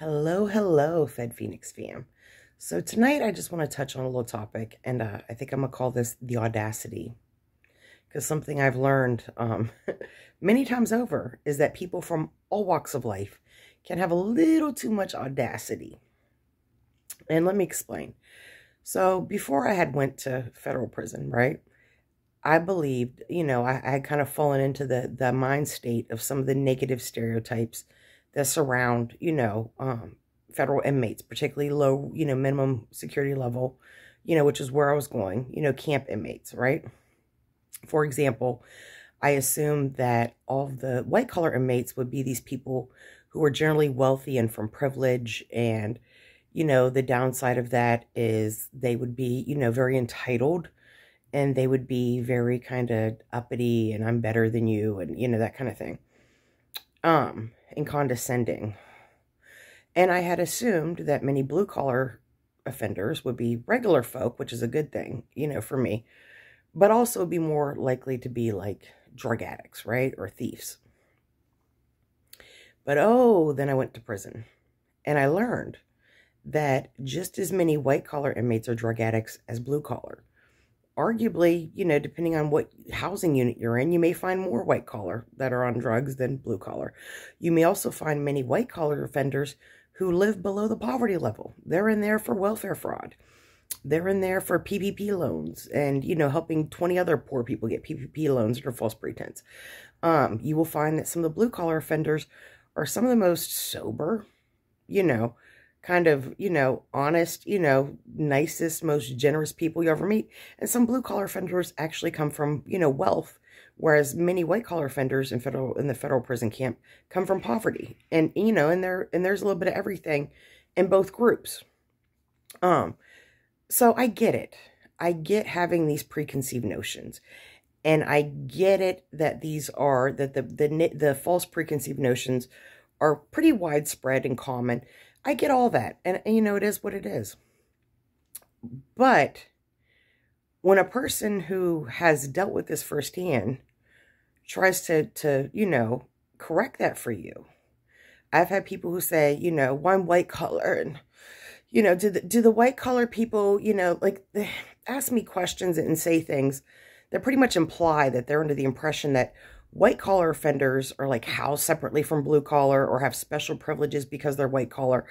Hello, FedPhoenix fam. So tonight I just want to touch on a little topic, and I think I'm going to call this the audacity. Because something I've learned many times over is that people from all walks of life can have a little too much audacity. And let me explain. So before I had went to federal prison, right, I believed, I had kind of fallen into the mind state of some of the negative stereotypes that surround, federal inmates, particularly low, minimum security level, which is where I was going, camp inmates, right? For example, I assumed that all of the white collar inmates would be these people who are generally wealthy and from privilege. And, the downside of that is they would be, very entitled, and they would be very kind of uppity and I'm better than you and, that kind of thing. And condescending. And I had assumed that many blue collar offenders would be regular folk, which is a good thing, for me, but also be more likely to be like drug addicts, right? Or thieves. But then I went to prison and I learned that just as many white collar inmates are drug addicts as blue collar. Arguably, depending on what housing unit you're in, you may find more white collar that are on drugs than blue collar. You may also find many white collar offenders who live below the poverty level. They're in there for welfare fraud. They're in there for PPP loans and, helping 20 other poor people get PPP loans under false pretense. You will find that some of the blue collar offenders are some of the most sober, kind of, honest, nicest, most generous people you ever meet. And some blue collar offenders actually come from, wealth, whereas many white collar offenders in the federal prison camp come from poverty. And, and there's a little bit of everything in both groups. So I get it. I get having these preconceived notions. And I get it that the false preconceived notions are pretty widespread and common. I get all that. And it is what it is. But when a person who has dealt with this firsthand tries to correct that for you, I've had people who say, well, I'm white collar, and, do the white collar people, they ask me questions and say things that pretty much imply that they're under the impression that white collar offenders are like housed separately from blue collar or have special privileges because they're white collar.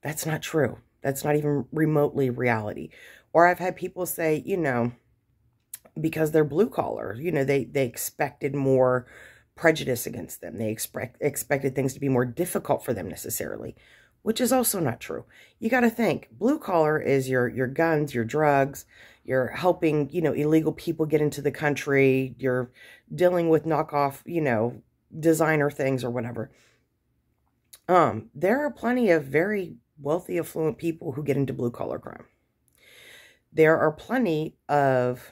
That's not true. That's not even remotely reality. Or I've had people say, because they're blue collar, they expected more prejudice against them. They expected things to be more difficult for them necessarily, which is also not true. You got to think, blue collar is your guns, your drugs, you're helping, illegal people get into the country, you're dealing with knockoff, designer things or whatever. There are plenty of very wealthy, affluent people who get into blue collar crime. There are plenty of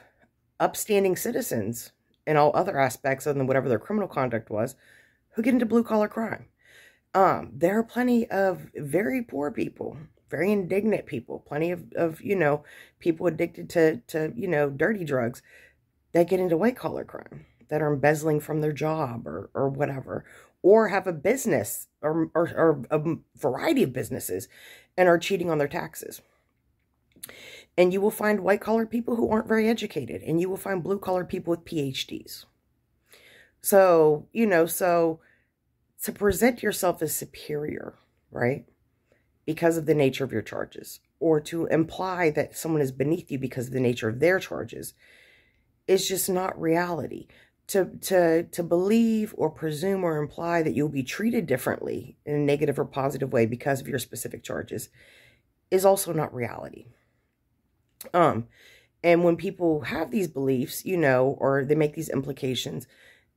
upstanding citizens in all other aspects other than whatever their criminal conduct was who get into blue collar crime. There are plenty of very poor people, very indignant people, plenty of people addicted to dirty drugs that get into white collar crime, that are embezzling from their job or whatever, or have a business or a variety of businesses and are cheating on their taxes. And you will find white collar people who aren't very educated, and you will find blue collar people with PhDs. So, to present yourself as superior, right, because of the nature of your charges, or to imply that someone is beneath you because of the nature of their charges, is just not reality. To believe or presume or imply that you'll be treated differently in a negative or positive way because of your specific charges is also not reality. And when people have these beliefs, or they make these implications,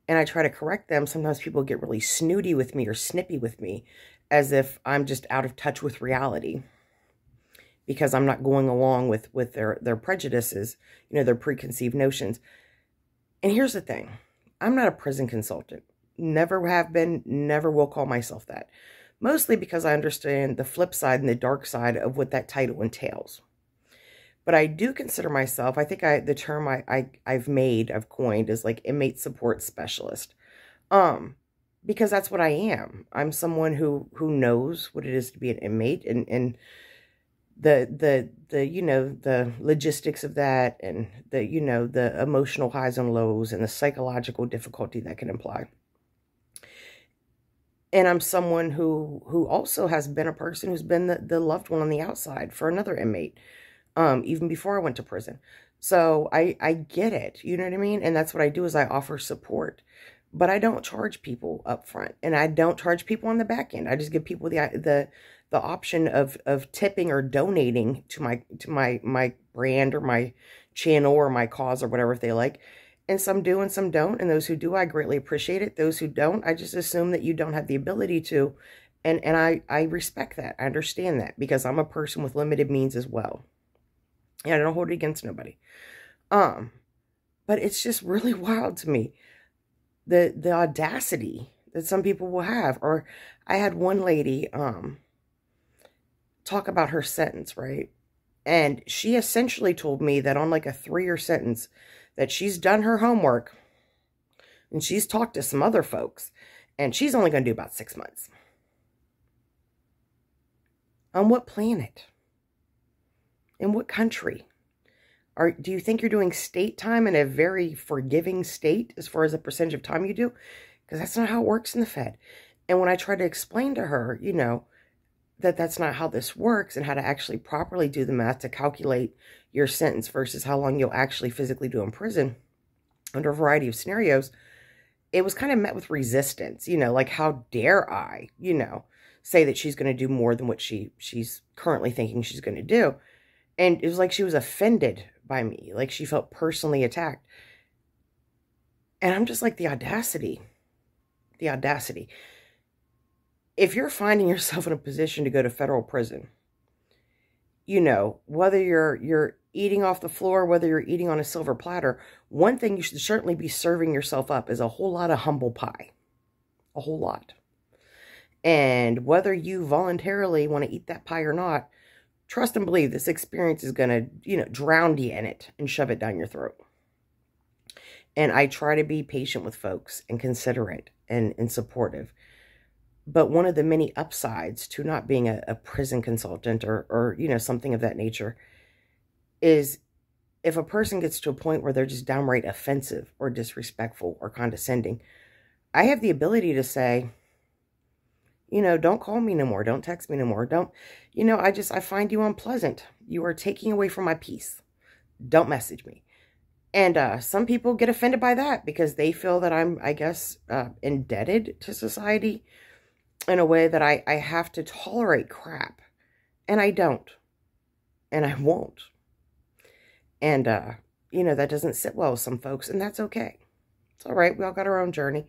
and I try to correct them, sometimes people get really snooty with me or snippy with me as if I'm just out of touch with reality because I'm not going along with their prejudices, their preconceived notions. And here's the thing. I'm not a prison consultant. Never have been, never will call myself that. Mostly because I understand the flip side and the dark side of what that title entails. But I do consider myself, I think the term I've coined is like inmate support specialist. because that's what I am. I'm someone who knows what it is to be an inmate, and the you know, the logistics of that, and the, you know, the emotional highs and lows, and the psychological difficulty that can imply. And I'm someone who also has been a person who's been the loved one on the outside for another inmate, even before I went to prison. So I get it, you know what I mean? And that's what I do, is I offer support. But I don't charge people up front, and I don't charge people on the back end. I just give people the option of tipping or donating to my brand or my channel or my cause or whatever if they like. And some do and some don't. And those who do, I greatly appreciate it. Those who don't, I just assume that you don't have the ability to. And I respect that. I understand that, because I'm a person with limited means as well. And I don't hold it against nobody. But it's just really wild to me, the audacity that some people will have. Or I had one lady talk about her sentence, right? And she essentially told me that on like a 3-year sentence, that she's done her homework and she's talked to some other folks, and she's only going to do about 6 months. On what planet? In what country? Do you think you're doing state time in a very forgiving state as far as the percentage of time you do? Because that's not how it works in the Fed. And when I tried to explain to her, you know, that that's not how this works, and how to actually properly do the math to calculate your sentence versus how long you'll actually physically do in prison under a variety of scenarios, it was kind of met with resistance. You know, like, how dare I, you know, say that she's going to do more than what she's currently thinking she's going to do. And it was like she was offended by me, like she felt personally attacked. And I'm just like, the audacity. The audacity. If you're finding yourself in a position to go to federal prison, you know, whether you're eating off the floor, whether you're eating on a silver platter, one thing you should certainly be serving yourself up is a whole lot of humble pie. A whole lot. And whether you voluntarily want to eat that pie or not, trust and believe this experience is going to, you know, drown you in it and shove it down your throat. And I try to be patient with folks and considerate and supportive. But one of the many upsides to not being a prison consultant or, you know, something of that nature is if a person gets to a point where they're just downright offensive or disrespectful or condescending, I have the ability to say, you know, don't call me no more. Don't text me no more. Don't, you know, I find you unpleasant. You are taking away from my peace. Don't message me. And some people get offended by that because they feel that I'm, I guess, indebted to society in a way that I have to tolerate crap. And I don't. And I won't. And, you know, that doesn't sit well with some folks, and that's okay. It's all right. We all got our own journey.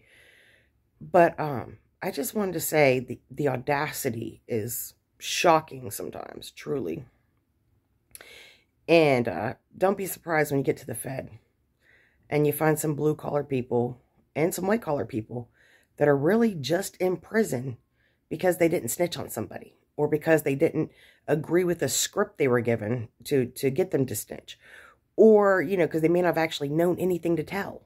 But I just wanted to say the audacity is shocking sometimes, truly. And don't be surprised when you get to the Fed and you find some blue-collar people and some white-collar people that are really just in prison because they didn't snitch on somebody, or because they didn't agree with the script they were given to get them to snitch, or, you know, because they may not have actually known anything to tell.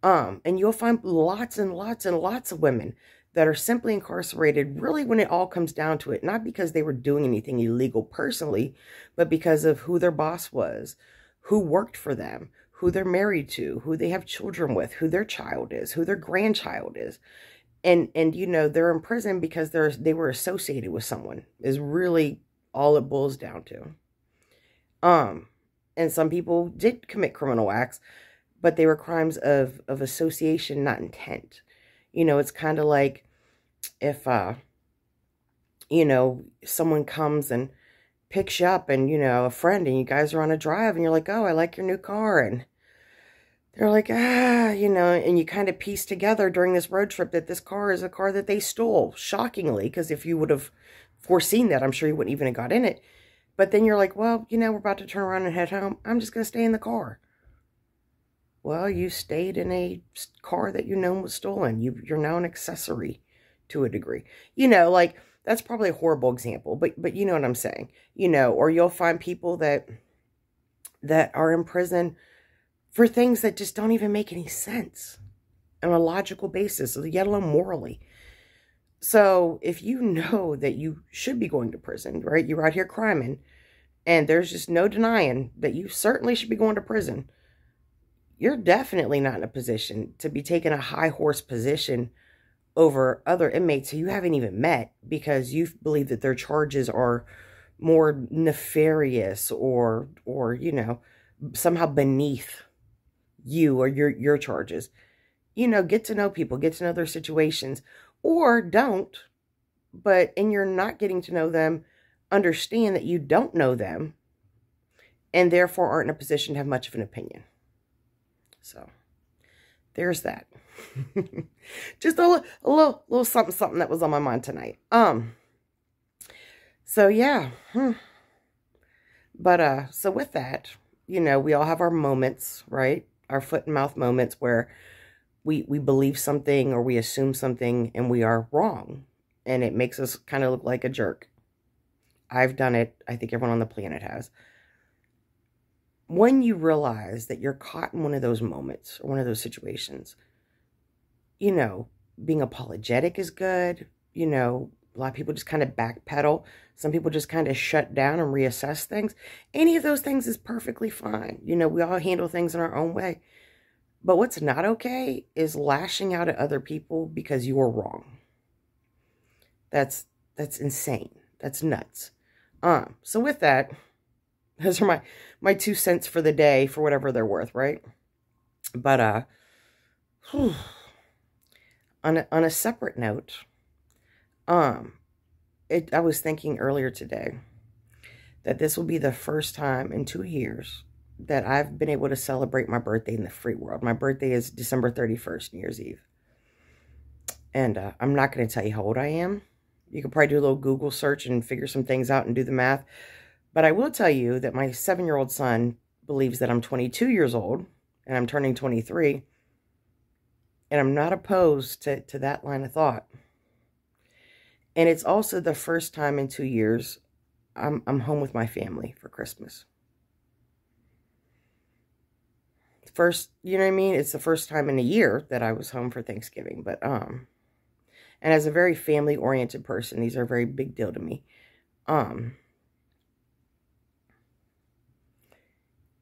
And you'll find lots and lots and lots of women that are simply incarcerated, really, when it all comes down to it, not because they were doing anything illegal personally, but because of who their boss was, who worked for them, who they're married to, who they have children with, who their child is, who their grandchild is. And you know, they're in prison because they were associated with someone, is really all it boils down to. And some people did commit criminal acts, but they were crimes of association, not intent. You know, it's kind of like if, you know, someone comes and picks you up, and, you know, a friend, and you guys are on a drive, and you're like, oh, I like your new car. And they're like, you know, and you kind of piece together during this road trip that this car is a car that they stole, shockingly, because if you would have foreseen that, I'm sure you wouldn't even have got in it. But then you're like, well, you know, we're about to turn around and head home. I'm just going to stay in the car. Well, you stayed in a car that you know was stolen. You're now an accessory to a degree. You know, like, that's probably a horrible example, but you know what I'm saying. You know, or you'll find people that are in prison for things that just don't even make any sense. on a logical basis, let alone morally. So if you know that you should be going to prison, right? You're out here criming, and there's just no denying that you certainly should be going to prison. You're definitely not in a position to be taking a high horse position over other inmates who you haven't even met because you believe that their charges are more nefarious or you know, somehow beneath you or your charges. You know, get to know people, get to know their situations, or don't, but and you're not getting to know them, understand that you don't know them and therefore aren't in a position to have much of an opinion. So there's that. Just a little something that was on my mind tonight. So yeah. But so with that, you know, we all have our moments, right? Our foot and mouth moments where we believe something or we assume something and we are wrong. And it makes us kind of look like a jerk. I've done it. I think everyone on the planet has. When you realize that you're caught in one of those moments or one of those situations, you know, being apologetic is good. You know, a lot of people just kind of backpedal. Some people just kind of shut down and reassess things. Any of those things is perfectly fine. You know, we all handle things in our own way. But what's not okay is lashing out at other people because you are wrong. That's insane. That's nuts. So with that, those are my 2 cents for the day for whatever they're worth, right? But on a separate note, I was thinking earlier today that this will be the first time in 2 years that I've been able to celebrate my birthday in the free world. My birthday is December 31st, New Year's Eve. And I'm not going to tell you how old I am. You could probably do a little Google search and figure some things out and do the math. But I will tell you that my 7-year-old son believes that I'm 22 years old and I'm turning 23. And I'm not opposed to that line of thought. And it's also the first time in 2 years I'm home with my family for Christmas. First, you know what I mean? It's the first time in a year that I was home for Thanksgiving. But and as a very family-oriented person, these are a very big deal to me. And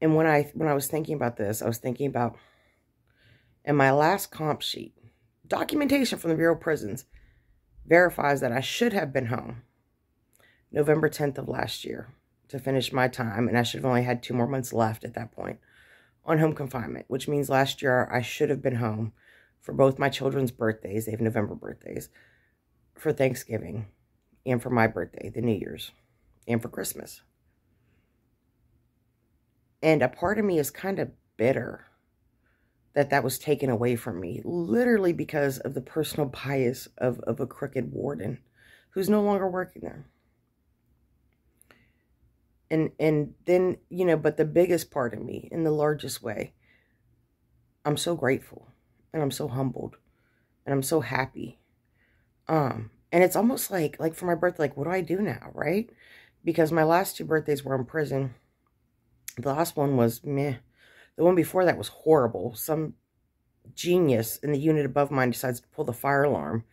when I was thinking about this, I was thinking about in my last comp sheet, documentation from the Bureau of Prisons verifies that I should have been home November 10th of last year to finish my time, and I should have only had 2 more months left at that point on home confinement, which means last year I should have been home for both my children's birthdays. They have November birthdays, for Thanksgiving, and for my birthday, the New Year's, and for Christmas. And a part of me is kind of bitter that was taken away from me, literally because of the personal bias of a crooked warden who's no longer working there. And then, you know, but the biggest part of me, in the largest way, I'm so grateful, and I'm so humbled, and I'm so happy. And it's almost like for my birthday, like, what do I do now, right? Because my last 2 birthdays were in prison. The last one was meh. The one before that was horrible. Some genius in the unit above mine decides to pull the fire alarm,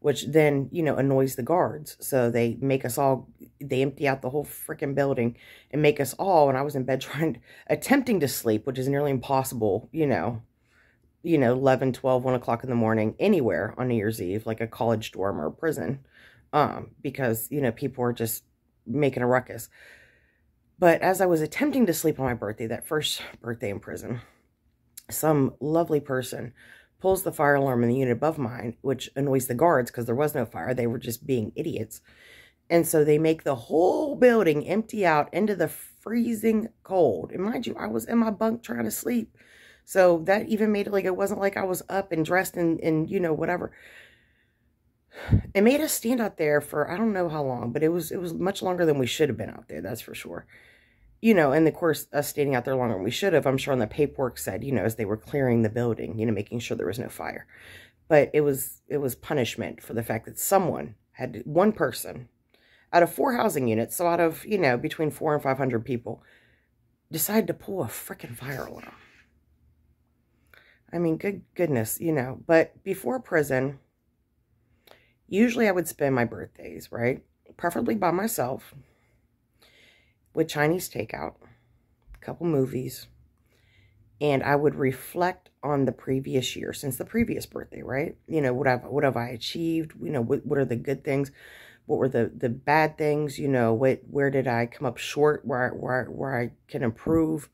which then, you know, annoys the guards. So they make us all, they empty out the whole freaking building and make us all, and I was in bed attempting to sleep, which is nearly impossible, you know, 11, 12, 1 o'clock in the morning, anywhere on New Year's Eve, like a college dorm or a prison, because, you know, people are just making a ruckus. But as I was attempting to sleep on my birthday, that first birthday in prison, some lovely person pulls the fire alarm in the unit above mine, which annoys the guards because there was no fire. They were just being idiots. And so they make the whole building empty out into the freezing cold. And mind you, I was in my bunk trying to sleep. So that even made it like it wasn't like I was up and dressed and you know, whatever. It made us stand out there for I don't know how long, but it was much longer than we should have been out there, that's for sure. You know, and of course, us standing out there longer than we should have, I'm sure on the paperwork said, you know, as they were clearing the building, you know, making sure there was no fire. But it was punishment for the fact that someone had, one person, out of 4 housing units, so out of, you know, between 400 and 500 people, decided to pull a freaking fire alarm. I mean, goodness, you know. But before prison, usually I would spend my birthdays, right? Preferably by myself, with Chinese takeout, a couple movies, and I would reflect on the previous year, since the previous birthday, right? You know, what have I achieved? You know, what are the good things? What were the bad things? You know, where did I come up short? Where I can improve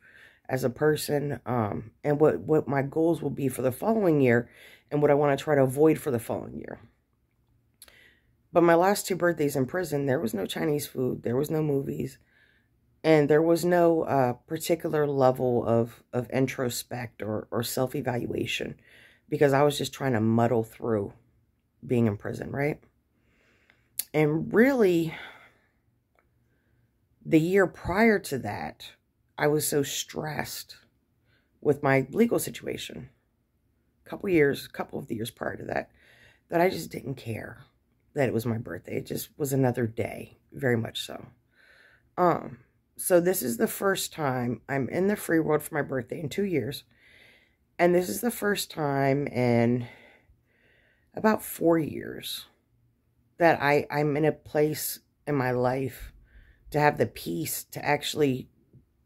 as a person? And what my goals will be for the following year, and what I want to try to avoid for the following year. But my last 2 birthdays in prison, there was no Chinese food, there was no movies, and there was no particular level of introspect or self-evaluation, because I was just trying to muddle through being in prison, right? And really, the year prior to that, I was so stressed with my legal situation, a couple of the years prior to that, that I just didn't care that it was my birthday. It just was another day, very much so. So this is the first time I'm in the free world for my birthday in 2 years. And this is the first time in about 4 years that I'm in a place in my life to have the peace to actually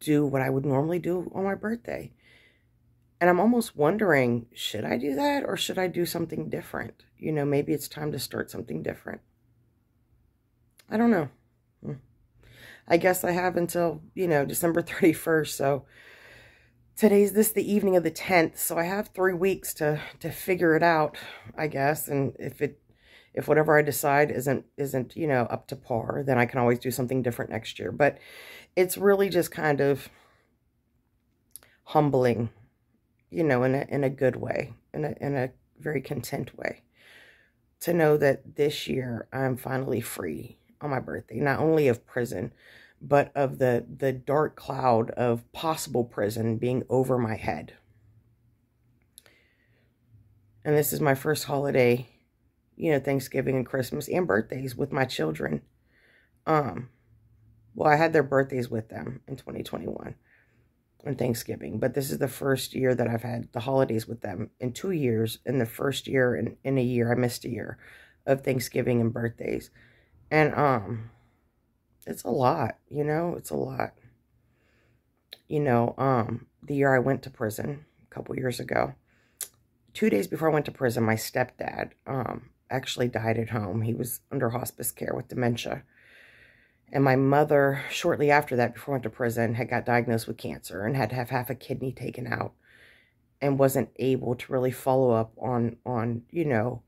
do what I would normally do on my birthday. And I'm almost wondering, should I do that, or should I do something different? You know, maybe it's time to start something different. I don't know. I guess I have until, you know, December 31st. So today's the evening of the 10th. So I have 3 weeks to figure it out, I guess. And if whatever I decide isn't, you know, up to par, then I can always do something different next year. But it's really just kind of humbling, you know, in a good way, in a very content way, to know that this year I'm finally free on my birthday, not only of prison, but of the dark cloud of possible prison being over my head. And this is my first holiday, you know, Thanksgiving and Christmas and birthdays with my children. Well, I had their birthdays with them in 2021 and Thanksgiving, but this is the first year that I've had the holidays with them in 2 years. In the first year, in a year, I missed a year of Thanksgiving and birthdays. And, it's a lot, you know, it's a lot. You know, the year I went to prison a couple years ago, 2 days before I went to prison, my stepdad, actually died at home. He was under hospice care with dementia. And my mother, shortly after that, before I went to prison, had got diagnosed with cancer and had to have half a kidney taken out, and wasn't able to really follow up on, you know,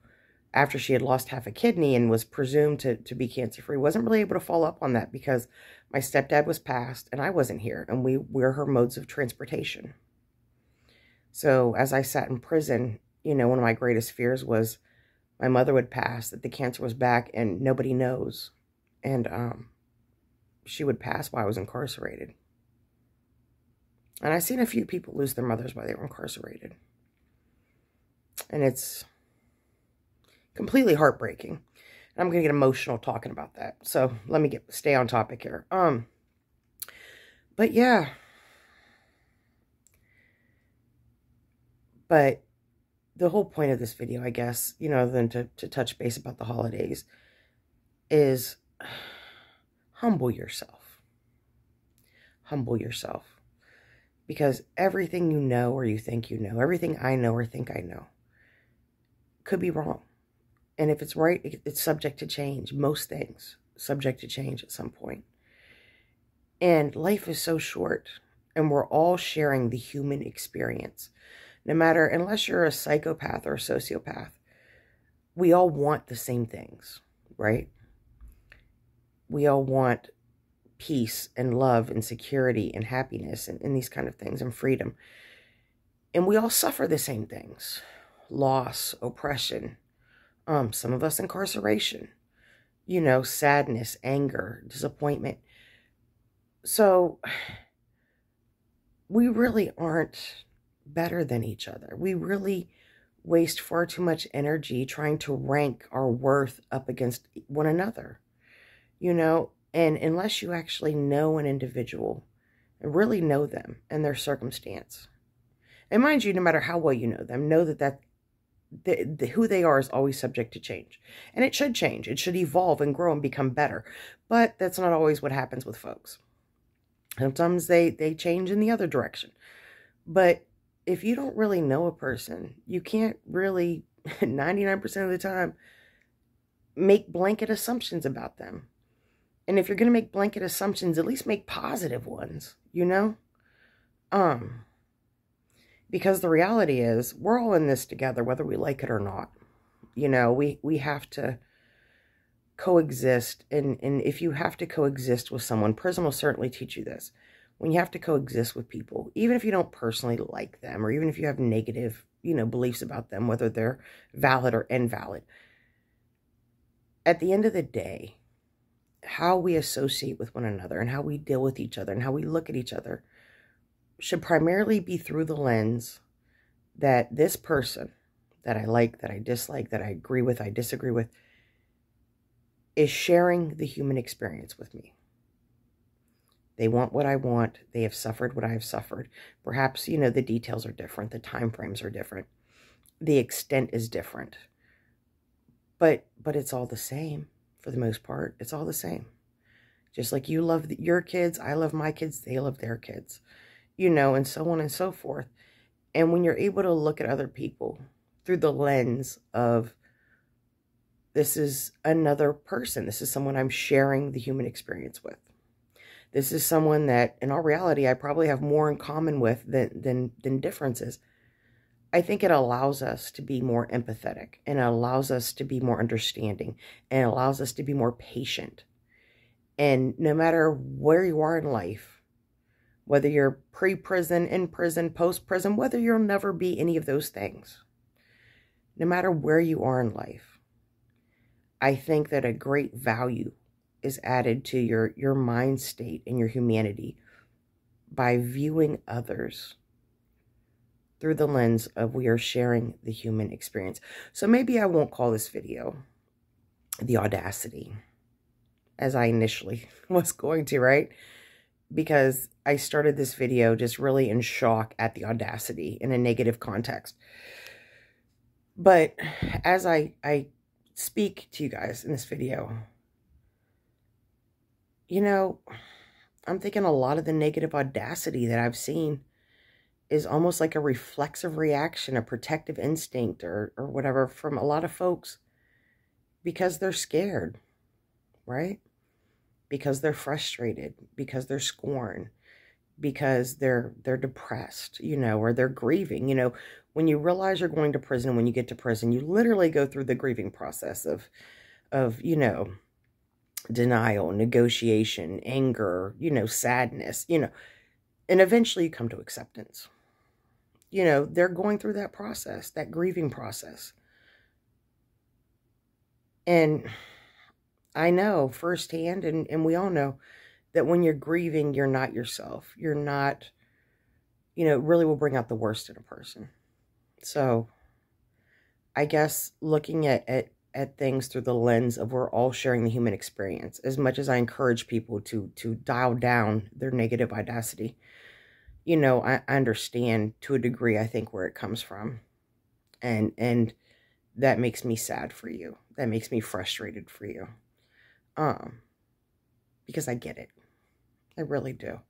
after she had lost half a kidney and was presumed to be cancer-free, wasn't really able to follow up on that because my stepdad was passed and I wasn't here, and we're her modes of transportation. So as I sat in prison, you know, one of my greatest fears was my mother would pass, that the cancer was back and nobody knows. And she would pass while I was incarcerated. And I've seen a few people lose their mothers while they were incarcerated. And it's completely heartbreaking. And I'm going to get emotional talking about that. So let me stay on topic here. But yeah. But the whole point of this video, I guess, you know, other than to touch base about the holidays, is humble yourself. Humble yourself. Because everything you know or you think you know, everything I know or think I know, could be wrong. And if it's right, it's subject to change. Most things subject to change at some point. And life is so short, and we're all sharing the human experience. No matter, unless you're a psychopath or a sociopath, we all want the same things, right? We all want peace and love and security and happiness and these kind of things, and freedom. And we all suffer the same things. Loss, oppression, some of us incarceration, you know, sadness, anger, disappointment. So we really aren't better than each other. We really waste far too much energy trying to rank our worth up against one another, you know. And unless you actually know an individual and really know them and their circumstance, And mind you, no matter how well you know them, know that who they are is always subject to change. And it should change. It should evolve and grow and become better. But that's not always what happens with folks. Sometimes they change in the other direction. But if you don't really know a person, you can't really, 99% of the time, make blanket assumptions about them. And if you're going to make blanket assumptions, at least make positive ones, you know? Because the reality is, we're all in this together, whether we like it or not. You know, we have to coexist. And if you have to coexist with someone, prison will certainly teach you this. When you have to coexist with people, even if you don't personally like them, or even if you have negative, beliefs about them, whether they're valid or invalid, at the end of the day, how we associate with one another and how we deal with each other and how we look at each other should primarily be through the lens that this person that I like, that I dislike, that I agree with, I disagree with, is sharing the human experience with me. They want what I want. They have suffered what I have suffered. Perhaps, the details are different. The time frames are different. The extent is different. But it's all the same for the most part. It's all the same. Just like you love your kids, I love my kids, they love their kids, and so on and so forth. And when you're able to look at other people through the lens of, this is another person. This is someone I'm sharing the human experience with. This is someone that, in all reality, I probably have more in common with than differences. I think it allows us to be more empathetic, and it allows us to be more understanding, and it allows us to be more patient. And no matter where you are in life, whether you're pre-prison, in prison, post-prison, whether you'll never be any of those things, no matter where you are in life, I think that a great value is added to your mind state and your humanity by viewing others through the lens of, we are sharing the human experience. So maybe I won't call this video the Audacity, as I initially was going to, right? Because I started this video just really in shock at the Audacity in a negative context. But as I speak to you guys in this video, I'm thinking a lot of the negative audacity that I've seen is almost like a reflexive reaction, a protective instinct or whatever from a lot of folks, because they're scared, right? Because they're frustrated, because they're scorned, because they're depressed, or they're grieving. When you realize you're going to prison, when you get to prison, you literally go through the grieving process of denial, negotiation, anger, sadness, and eventually you come to acceptance. They're going through that process, that grieving process. And I know firsthand, and we all know, that when you're grieving, you're not yourself. You're not, it really will bring out the worst in a person. So I guess looking at things through the lens of, we're all sharing the human experience, as much as I encourage people to dial down their negative audacity, I understand to a degree, I think, where it comes from. And that makes me sad for you. That makes me frustrated for you. Because I get it. I really do.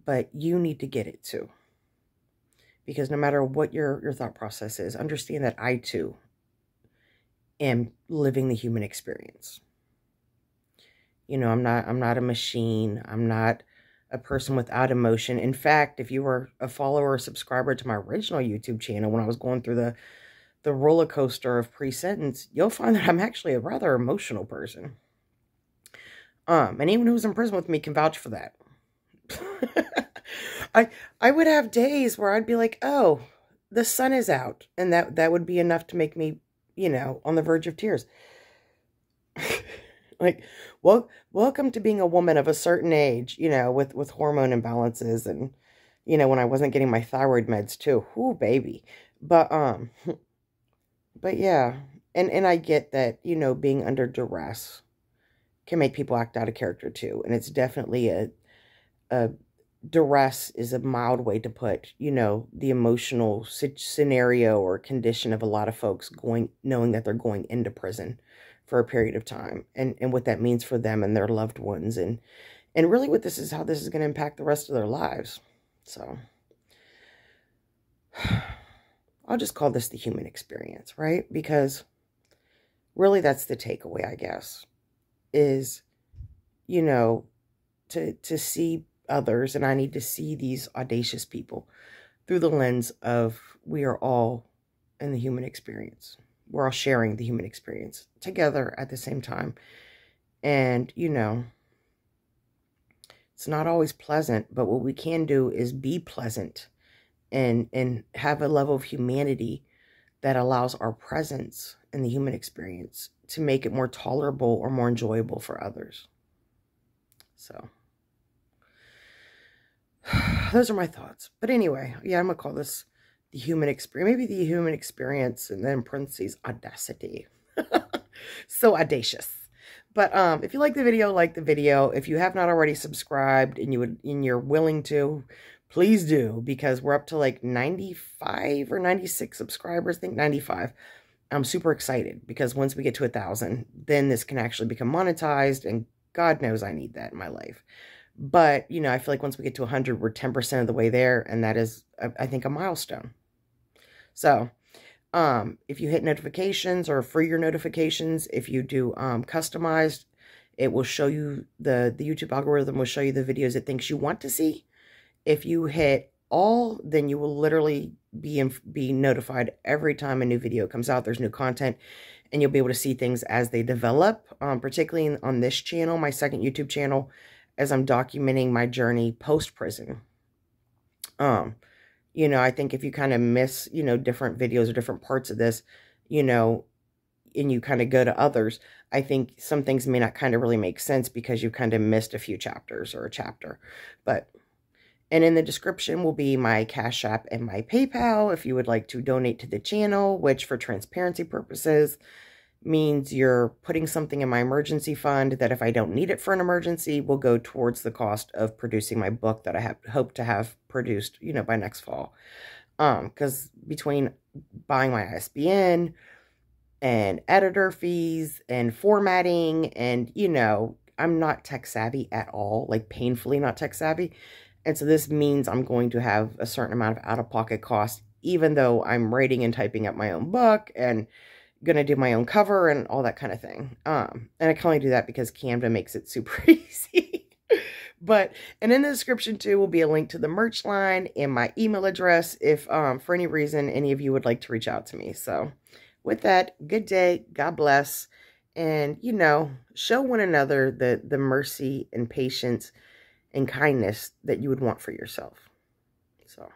But you need to get it too. Because no matter what your thought process is, understand that I too am living the human experience. I'm not a machine. I'm not a person without emotion. In fact, if you were a follower or subscriber to my original YouTube channel, when I was going through the roller coaster of pre-sentence, you'll find that I'm actually a rather emotional person. And anyone who's in prison with me can vouch for that. I would have days where I'd be like, oh, the sun is out. And that would be enough to make me, on the verge of tears. Like, well, welcome to being a woman of a certain age, with hormone imbalances and, when I wasn't getting my thyroid meds too. Ooh, baby. But yeah. And I get that, being under duress can make people act out of character too. And it's definitely a duress is a mild way to put, the emotional scenario or condition of a lot of folks knowing that they're going into prison for a period of time, and what that means for them and their loved ones, and really how this is going to impact the rest of their lives. So I'll just call this the human experience, right? Because really that's the takeaway, I guess, is, to see others, and I need to see these audacious people through the lens of we are all in the human experience. We're all sharing the human experience together at the same time. And, it's not always pleasant, but what we can do is be pleasant and have a level of humanity that allows our presence in the human experience to make it more tolerable or more enjoyable for others. So those are my thoughts. But anyway, yeah, I'm going to call this the human experience. Maybe the human experience, and then in parentheses, audacity. So audacious. But if you like the video, like the video. If you have not already subscribed and you're willing to, please do, because we're up to like 95 or 96 subscribers. I think 95. I'm super excited because once we get to 1,000, then this can actually become monetized, and God knows I need that in my life. But, I feel like once we get to 100, we're 10% of the way there, and that is, I think, a milestone. So, if you hit notifications or for your notifications, if you do customized, it will show you, the YouTube algorithm will show you the videos it thinks you want to see. If you hit all, then you will literally be notified every time a new video comes out. There's new content, and you'll be able to see things as they develop, particularly on this channel, my second YouTube channel, as I'm documenting my journey post-prison. I think if you kind of miss, different videos or different parts of this, and you kind of go to others, I think some things may not kind of really make sense because you kind of missed a few chapters or a chapter. And in the description will be my Cash App and my PayPal if you would like to donate to the channel, which for transparency purposes means you're putting something in my emergency fund that if I don't need it for an emergency will go towards the cost of producing my book that I hope to have produced, by next fall. Because between buying my ISBN and editor fees and formatting and, I'm not tech savvy at all, like painfully not tech savvy. And so this means I'm going to have a certain amount of out-of-pocket costs, even though I'm writing and typing up my own book and going to do my own cover and all that kind of thing. And I can only do that because Canva makes it super easy. And in the description too will be a link to the merch line and my email address if for any reason any of you would like to reach out to me. So with that, good day, God bless, and show one another the mercy and patience and kindness that you would want for yourself. So